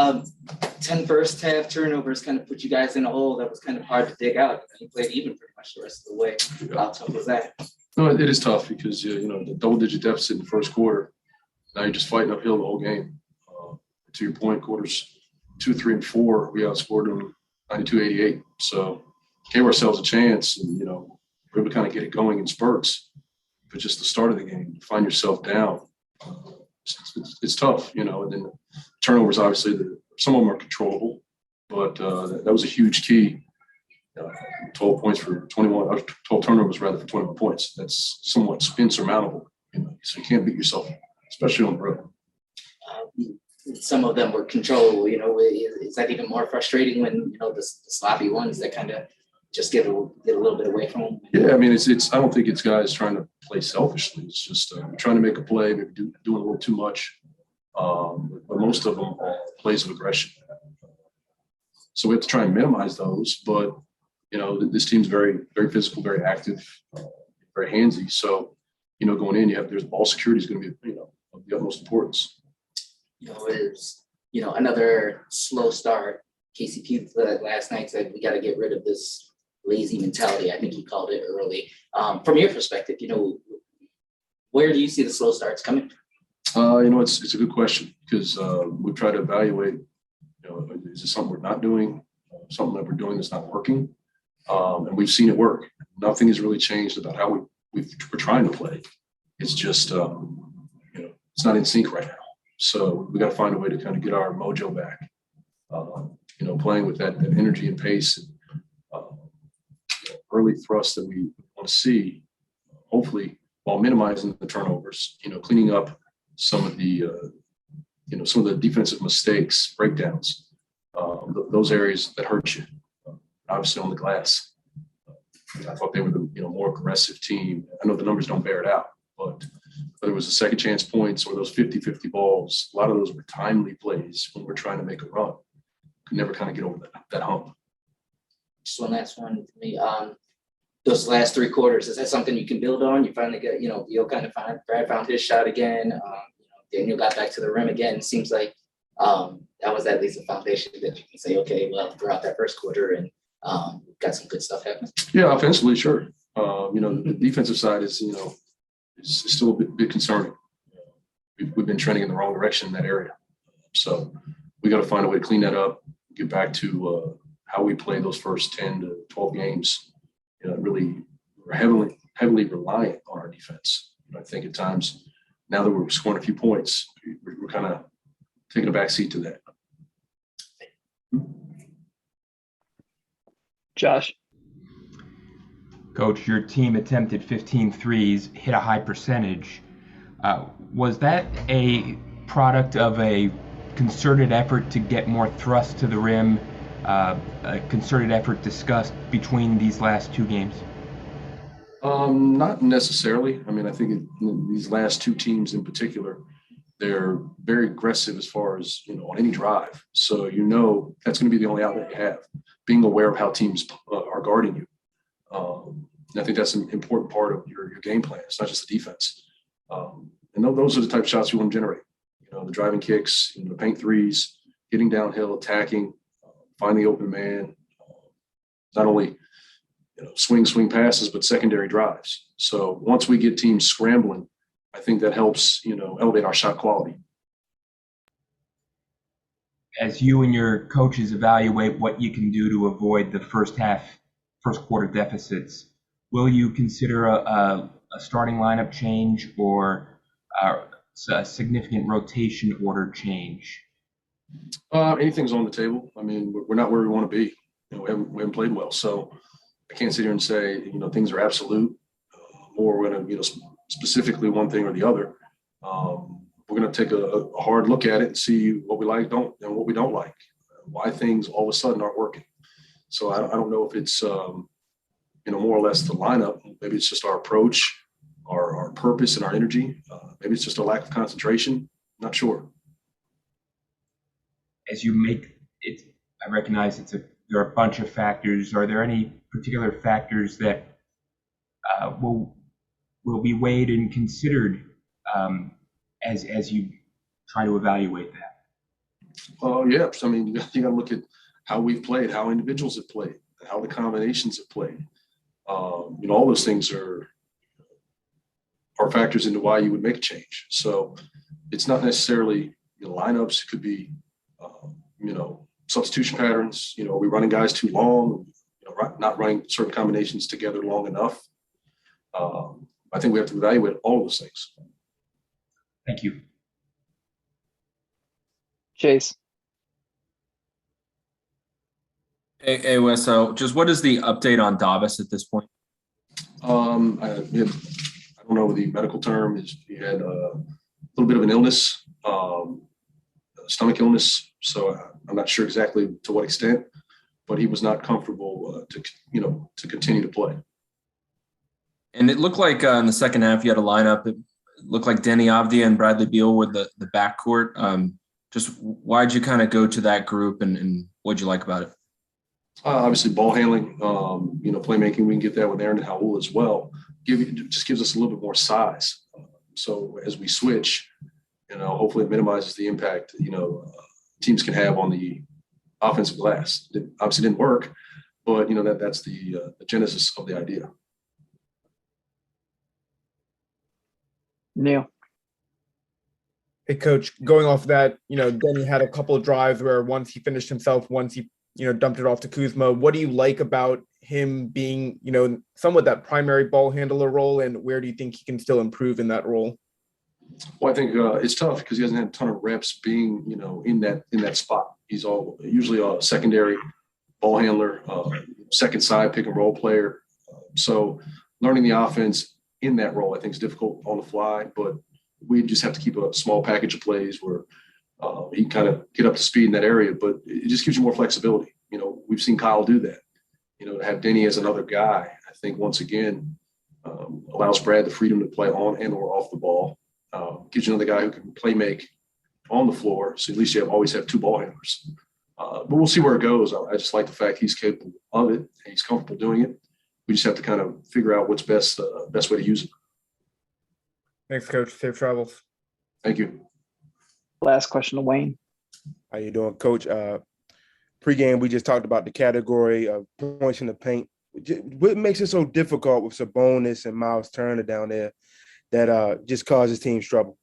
Um, 10 first half turnovers kind of put you guys in a hole that was kind of hard to dig out. You played even pretty much the rest of the way. How tough was that? No, it is tough because, the double-digit deficit in the first quarter, now you're just fighting uphill the whole game. To your point, quarters 2, 3, and 4, we outscored them 92-88. So gave ourselves a chance and, we're able to kind of get it going in spurts. But just the start of the game, you find yourself down. It's tough, and then turnovers, obviously, some of them are controllable, but that was a huge key. 12 points for 21, 12 turnovers rather for 21 points. That's somewhat insurmountable, so you can't beat yourself, especially on the road. Some of them were controllable, is that even more frustrating when, the sloppy ones that kind of just get a little bit away from them? Yeah, I mean, it's. I don't think it's guys trying to play selfishly. It's just trying to make a play, maybe doing a little too much. But most of them are plays of aggression. So we have to try and minimize those. But this team's very, very physical, very active, very handsy. So going in, there's ball security is going to be of the utmost importance. Another slow start. KCP last night said we got to get rid of this lazy mentality. I think he called it early. From your perspective, where do you see the slow starts coming from? It's a good question because we try to evaluate, is this something we're not doing, something that we're doing that's not working? And we've seen it work. Nothing has really changed about how we're trying to play. It's just, it's not in sync right now. So we got to find a way to kind of get our mojo back, playing with that energy and pace and early thrust that we want to see, hopefully while minimizing the turnovers, cleaning up some of the defensive mistakes, breakdowns, those areas that hurt you, obviously on the glass. I thought they were the more aggressive team. I know the numbers don't bear it out, but whether it was the second chance points or those 50-50 balls, a lot of those were timely plays when we're trying to make a run. Could never kind of get over that hump. Just one last one for me. Those last 3 quarters, is that something you can build on? You finally get, Beal kind of Brad found his shot again. Daniel got back to the rim again. It seems like that was at least a foundation that you can say, okay, well, throughout that first quarter and got some good stuff happening. Yeah, offensively, sure. The defensive side is, is still a bit concerning. We've been trending in the wrong direction in that area. So we got to find a way to clean that up, get back to how we play those first 10 to 12 games. Really, we're heavily reliant on our defense. I think at times, now that we're scoring a few points, we're kind of taking a back seat to that. Josh. Coach, your team attempted 15 threes, hit a high percentage. Was that a product of a concerted effort to get more thrust to the rim, a concerted effort discussed between these last 2 games? Not necessarily. I mean, I think these last 2 teams in particular, they're very aggressive as far as, on any drive. So, that's going to be the only outlet you have, being aware of how teams are guarding you. And I think that's an important part of your game plan. It's not just the defense. And those are the type of shots you want to generate. The driving kicks, the paint threes, getting downhill, attacking, find the open man. Not only swing passes, but secondary drives. So once we get teams scrambling, I think that helps elevate our shot quality. As you and your coaches evaluate what you can do to avoid the first quarter deficits, will you consider a starting lineup change or a significant rotation order change? Anything's on the table. I mean, we're not where we want to be. We haven't played well, so I can't sit here and say things are absolute, or we're going to specifically one thing or the other. We're going to take a hard look at it and see what we like, and what we don't like, why things all of a sudden aren't working. So I don't know if it's more or less the lineup. Maybe it's just our approach, our purpose, and our energy. Maybe it's just a lack of concentration. I'm not sure. As you make it, I recognize there are a bunch of factors. Are there any particular factors that will be weighed and considered as you try to evaluate that? Yeah. So, I mean, you got to look at how we've played, how individuals have played, how the combinations have played. All those things are factors into why you would make a change. So it's not necessarily lineups. It could be, substitution patterns. Are we running guys too long? Not running certain combinations together long enough. I think we have to evaluate all of those things. Thank you. Chase. Hey Wes, so just what is the update on Davis at this point? I don't know the medical term is. He had a little bit of an illness, stomach illness. So I'm not sure exactly to what extent, but he was not comfortable to continue to play. And it looked like in the second half you had a lineup. It looked like Denny Avdia and Bradley Beal were the backcourt. Just why'd you kind of go to that group and what'd you like about it? Obviously, ball handling, playmaking. We can get that with Aaron and Howell as well. Just gives us a little bit more size. So as we switch, hopefully it minimizes the impact teams can have on the offensive glass. It obviously didn't work, but that's the genesis of the idea. Neil. Hey, Coach, going off that, Denny had a couple of drives where once he finished himself, once he, dumped it off to Kuzma. What do you like about him being, somewhat that primary ball handler role, and where do you think he can still improve in that role? Well, I think it's tough because he hasn't had a ton of reps being, in that spot. He's usually a secondary ball handler, second side pick and roll player. So learning the offense in that role, I think, is difficult on the fly, but we just have to keep a small package of plays where he can kind of get up to speed in that area, but it just gives you more flexibility. We've seen Kyle do that. To have Denny as another guy, I think once again allows Brad the freedom to play on and or off the ball. Gives you another guy who can play make on the floor. So at least you always have two ball handlers. But we'll see where it goes. I just like the fact he's capable of it and he's comfortable doing it. We just have to kind of figure out what's best way to use it. Thanks, Coach. Safe travels. Thank you. Last question to Wayne. How you doing, Coach? Pre-game, we just talked about the category of points in the paint. What makes it so difficult with Sabonis and Miles Turner down there that just causes teams trouble?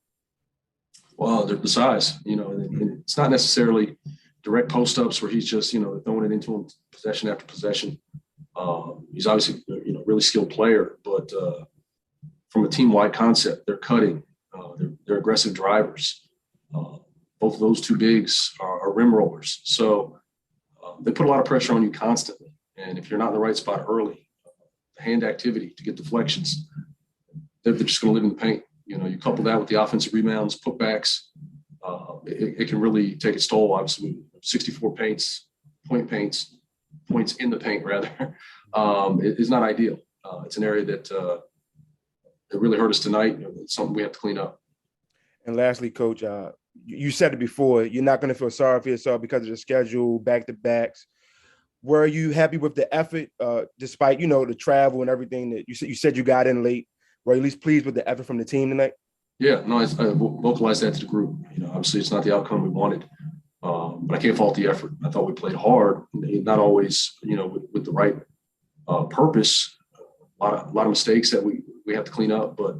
Well, the size, it's not necessarily direct post-ups where he's just, throwing it into him possession after possession. He's obviously, really skilled player, but from a team-wide concept, they're cutting, they're aggressive drivers. Both of those two bigs are rim rollers. So they put a lot of pressure on you constantly. And if you're not in the right spot early, hand activity to get deflections, they're just going to live in the paint. You couple that with the offensive rebounds, putbacks, it can really take its toll. Obviously, 64 points in the paint, rather, is not ideal. It's an area that it really hurt us tonight. It's something we have to clean up. And lastly, Coach, you said it before, you're not going to feel sorry for yourself because of the schedule, back-to-backs. Were you happy with the effort, despite, the travel and everything that you said you got in late? Were you at least pleased with the effort from the team tonight? Yeah, no, I vocalized that to the group. Obviously it's not the outcome we wanted, but I can't fault the effort. I thought we played hard, not always, with the right purpose. A lot of mistakes that we have to clean up, but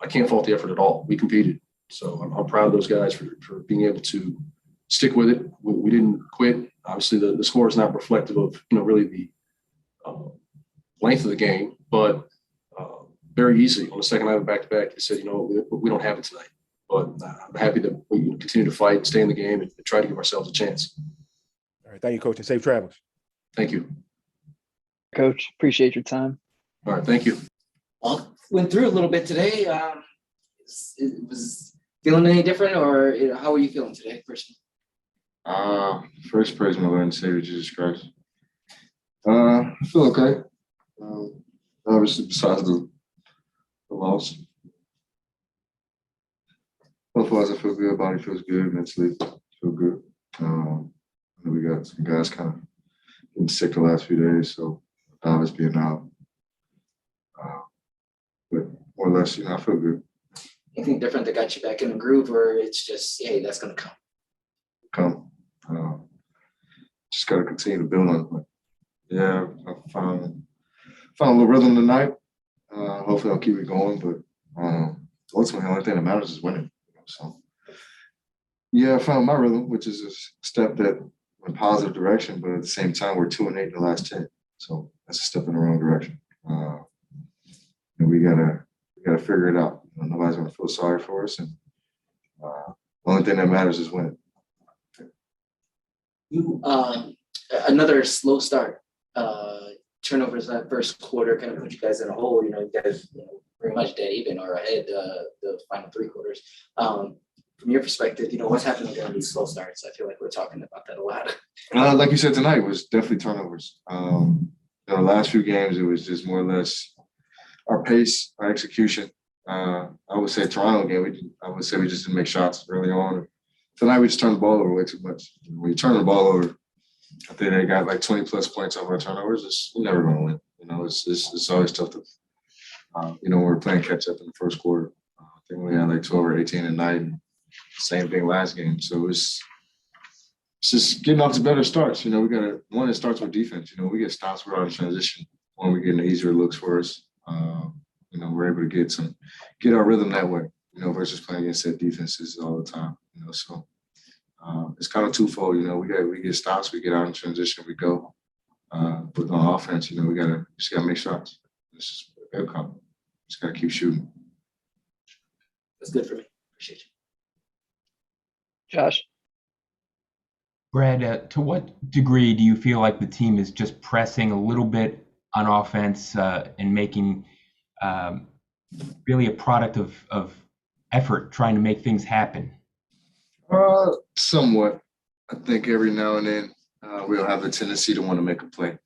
I can't fault the effort at all. We competed. So I'm proud of those guys for being able to stick with it. We didn't quit. Obviously the score is not reflective of, really the length of the game, but very easy on the second night of back-to-back, they said, we don't have it tonight. But I'm happy that we continue to fight, stay in the game, and try to give ourselves a chance. All right, thank you, Coach, and safe travels. Thank you. Coach, appreciate your time. All right, thank you. Well, went through a little bit today. It was feeling any different, or how are you feeling today, personally? First, praise my Lord and Savior Jesus Christ. I feel okay. Obviously, besides the loss. Otherwise, I feel good. Body feels good. Mentally, feel good. I know we got some guys kind of getting sick the last few days, so Davis being out. But more or less, I feel good. Anything different that got you back in the groove, or it's just, hey, that's going to come? come. Just got to continue to build on it. But yeah, I found a little rhythm tonight. Hopefully, I'll keep it going. But ultimately, the only thing that matters is winning. So yeah, I found my rhythm, which is a step that in a positive direction. But at the same time, we're 2-8 in the last 10, so that's a step in the wrong direction. And we gotta figure it out. Nobody's gonna feel sorry for us, and the only thing that matters is winning. You another slow start. Turnovers that first quarter kind of put you guys in a hole. You guys pretty much dead even or ahead the final three quarters. From your perspective, what's happening during these slow starts? I feel like we're talking about that a lot. Like you said tonight, was definitely turnovers. The last few games, it was just more or less our pace, our execution. I would say Toronto game, I would say we just didn't make shots early on. Tonight, we just turned the ball over way too much. When you turn the ball over, I think they got like 20 plus points off our turnovers. We're never going to win. It's always tough to, when we're playing catch up in the first quarter. I think we had like 12 or 18 at night. And same thing last game. So it's just getting off to better starts. We got it starts with defense. We get stops, we're out of transition. When we get easier looks for us, we're able to get our rhythm that way, versus playing against set defenses all the time, so it's kind of twofold. We get stops, we get out in transition, we go. But on offense, we just gotta make shots. It's just outcome. Just gotta keep shooting. That's good for me. Appreciate you. Josh. Brad, to what degree do you feel like the team is just pressing a little bit on offense and making really a product of effort, trying to make things happen? Somewhat. I think every now and then we'll have a tendency to want to make a play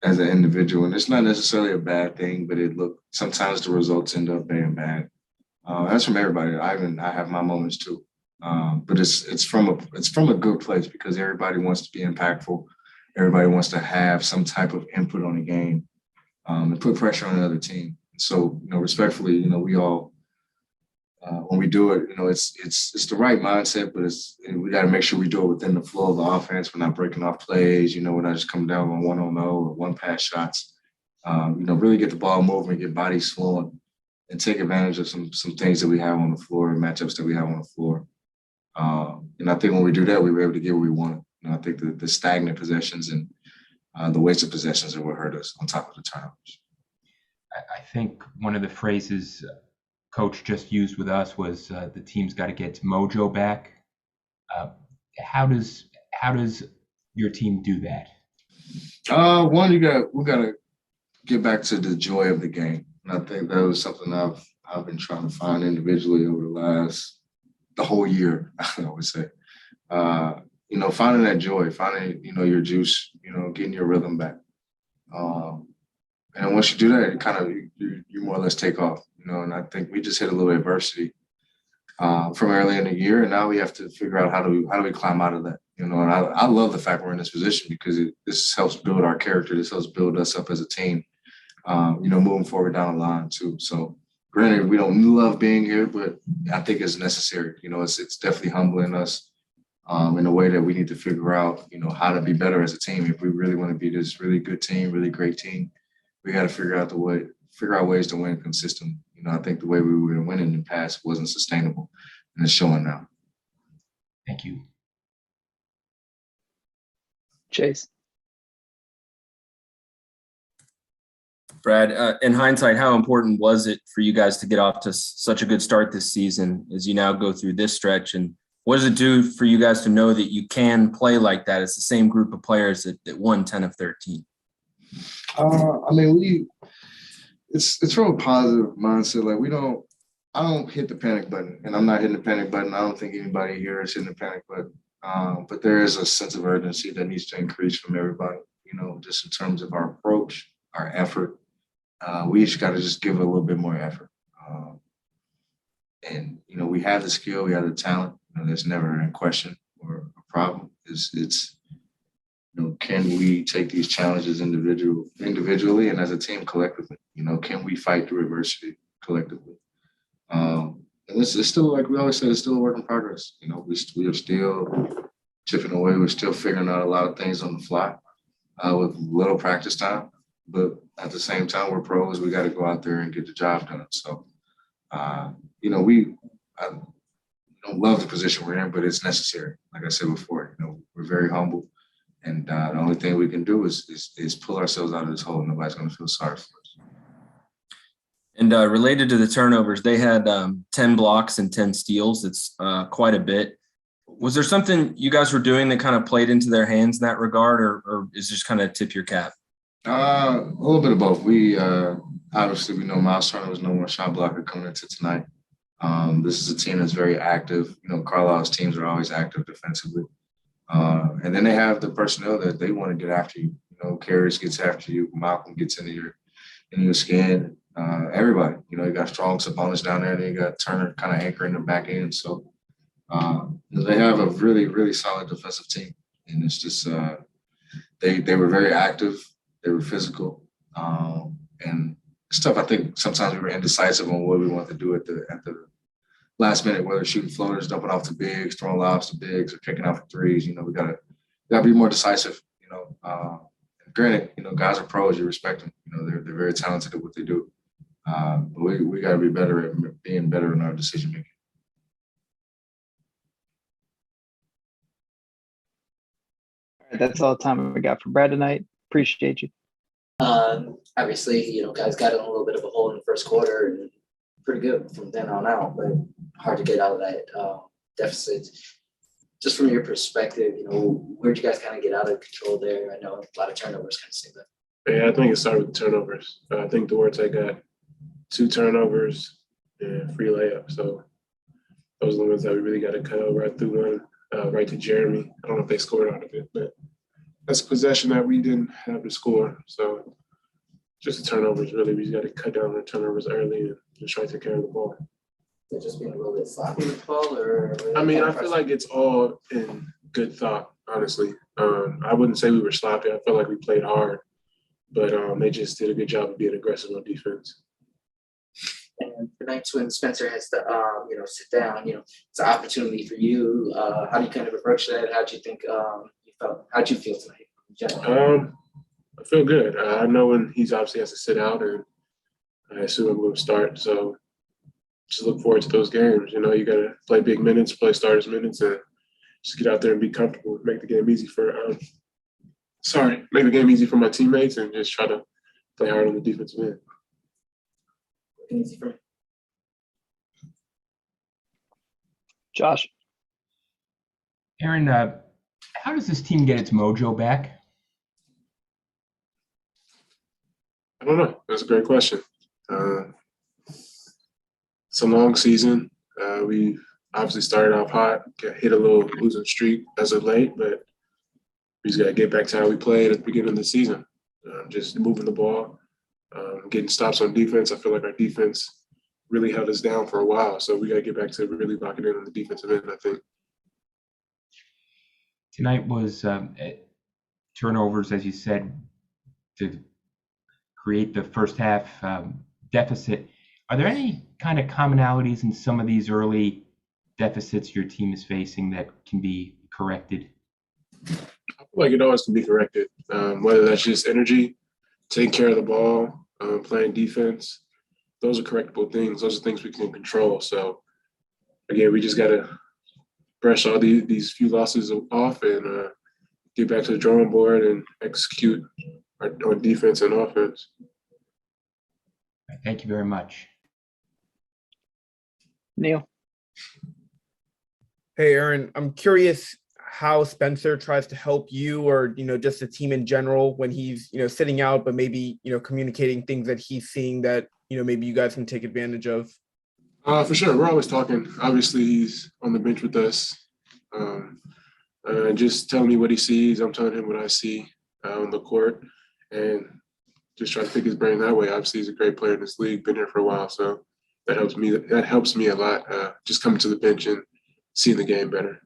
as an individual, and it's not necessarily a bad thing, but sometimes the results end up being bad. That's from everybody. I have my moments too, but it's from a good place because everybody wants to be impactful. Everybody wants to have some type of input on the game and put pressure on the other team. So, respectfully, we all when we do it, it's the right mindset, but we got to make sure we do it within the flow of the offense. We're not breaking off plays. We're not just coming down on 1-0 or one pass shots. Really get the ball moving, get bodies flowing, and take advantage of some things that we have on the floor and matchups that we have on the floor. And I think when we do that, we were able to get what we wanted. I think the stagnant possessions and the wasted possessions are what hurt us on top of the turnovers. I think one of the phrases Coach just used with us was the team's got to get its mojo back. How does your team do that? One, we got to get back to the joy of the game, and I think that was something I've been trying to find individually over the whole year. I would say, finding that joy, finding your juice, getting your rhythm back. And once you do that, it kind of you more or less take off, And I think we just hit a little adversity from early in the year, and now we have to figure out how do we climb out of that, And I love the fact we're in this position because this helps build our character. This helps build us up as a team, moving forward down the line too. So, granted, we don't love being here, but I think it's necessary. It's definitely humbling us in a way that we need to figure out, how to be better as a team. If we really want to be this really good team, really great team, we got to figure out ways to win consistently. I think the way we were winning in the past wasn't sustainable, and it's showing now. Thank you. Chase. Brad, in hindsight, how important was it for you guys to get off to such a good start this season as you now go through this stretch? And what does it do for you guys to know that you can play like that? It's the same group of players that won 10 of 13. It's from a positive mindset. Like I don't hit the panic button, and I'm not hitting the panic button. I don't think anybody here is hitting the panic button. But there is a sense of urgency that needs to increase from everybody, just in terms of our approach, our effort. We each got to just give it a little bit more effort. And we have the skill, we have the talent. That's never in question or a problem. It's can we take these challenges individually and as a team collectively? Can we fight through adversity collectively? And this is still, like we always said, it's still a work in progress. You know, we are still chipping away. We're still figuring out a lot of things on the fly with little practice time. But at the same time, we're pros. We got to go out there and get the job done. So, you know, I don't love the position we're in, but it's necessary. Like I said before, you know, we're very humble. And the only thing we can do is pull ourselves out of this hole. Nobody's going to feel sorry for us. And related to the turnovers, they had 10 blocks and 10 steals. It's quite a bit. Was there something you guys were doing that kind of played into their hands in that regard, or is just kind of tip your cap? A little bit of both. We obviously we know Miles Turner was no more shot blocker coming into tonight. This is a team that's very active. You know, Carlisle's teams are always active defensively. And then they have the personnel that they want to get after you. You know, Karras gets after you, Malcolm gets into your skin. Everybody, you know, you got strong opponents down there, and then you got Turner kind of anchoring the back end. So they have a really, really solid defensive team. And it's just they were very active, they were physical. And stuff, I think sometimes we were indecisive on what we wanted to do at the last minute, whether shooting floaters, dumping off to bigs, throwing lobs to bigs, or kicking out for threes. You know, we gotta be more decisive. You know, granted, you know, guys are pros. You respect them. You know, they're very talented at what they do. But we got to be better at being better in our decision making. All right, that's all the time we got for Brad tonight. Appreciate you. Obviously, you know, guys got in a little bit of a hole in the first quarter and pretty good from then on out, but hard to get out of that deficit. Just from your perspective, you know, where'd you guys kind of get out of control there? I know a lot of turnovers kind of seem that. Yeah, I think it started with turnovers. I think Duarte got 2 turnovers and free layup. So those are the ones that we really got to cut over. I threw one right to Jeremy. I don't know if they scored out of it, but that's a possession that we didn't have to score. So just the turnovers, really. We just got to cut down the turnovers early and just try to take care of the ball. They're just being a little bit sloppy with the ball, or I mean, I feel like it's all in good thought, honestly. I wouldn't say we were sloppy. I felt like we played hard, but they just did a good job of being aggressive on defense. And tonight's when Spencer has to, you know, sit down, you know, it's an opportunity for you. How do you kind of approach that? How'd you think you felt? How'd you feel tonight in general? I feel good. I know when he's obviously has to sit out, and I assume I'm going to start. So just look forward to those games. You know, you got to play big minutes, play starters minutes, and just get out there and be comfortable. Make the game easy for make the game easy for my teammates, and just try to play hard on the defensive end. Easy for me. Josh. Aaron, how does this team get its mojo back? I don't know. That's a great question. It's a long season. We obviously started off hot, hit a little losing streak as of late, but we just got to get back to how we played at the beginning of the season. Just moving the ball, getting stops on defense. I feel like our defense really held us down for a while, so we got to get back to really locking in on the defensive end, I think. Tonight was turnovers, as you said, to create the first half deficit. Are there any kind of commonalities in some of these early deficits your team is facing that can be corrected? I feel like it always can be corrected, whether that's just energy, taking care of the ball, playing defense. Those are correctable things. Those are things we can control. So, again, we just got to brush all these few losses off and get back to the drawing board and execute on defense and offense. Thank you very much. Neil. Hey, Aaron, I'm curious how Spencer tries to help you, or, you know, just the team in general when he's, you know, sitting out, but maybe, you know, communicating things that he's seeing that, you know, maybe you guys can take advantage of. For sure. We're always talking. Obviously, he's on the bench with us. Just telling me what he sees. I'm telling him what I see on the court, and just try to pick his brain that way. Obviously, he's a great player in this league, been here for a while, so that helps me. That helps me a lot. Just coming to the bench and seeing the game better.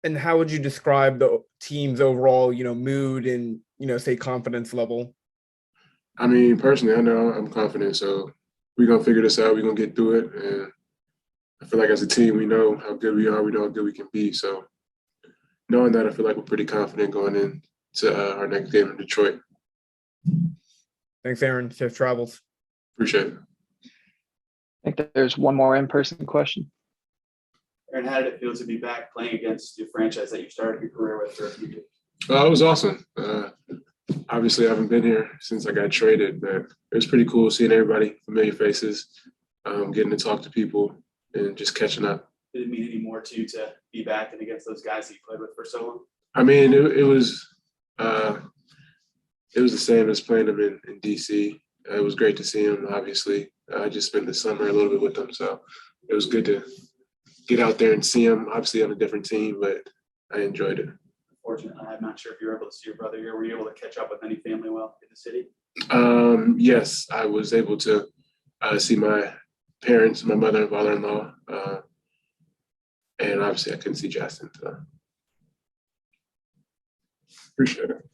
And how would you describe the team's overall, you know, mood and, you know, say confidence level? I mean, personally, I know I'm confident, so we're gonna figure this out. We're gonna get through it, and I feel like as a team, we know how good we are. We know how good we can be. So knowing that, I feel like we're pretty confident going into our next game in Detroit. Thanks, Aaron. Safe travels. Appreciate it. I think there's one more in-person question. Aaron, how did it feel to be back playing against your franchise that you started your career with for a few years? It was awesome. Obviously, I haven't been here since I got traded, but it was pretty cool seeing everybody, familiar faces, getting to talk to people, and just catching up. Did it mean any more to you to be back and against those guys that you played with for so long? I mean, it was the same as playing them in DC. It was great to see them. Obviously, I just spent the summer a little bit with them, so it was good to get out there and see them. Obviously, on a different team, but I enjoyed it. Unfortunately, I'm not sure if you were able to see your brother here. Were you able to catch up with any family well in the city? Yes, I was able to see my parents, my mother and father-in-law, and obviously I couldn't see Justin. So. Appreciate it.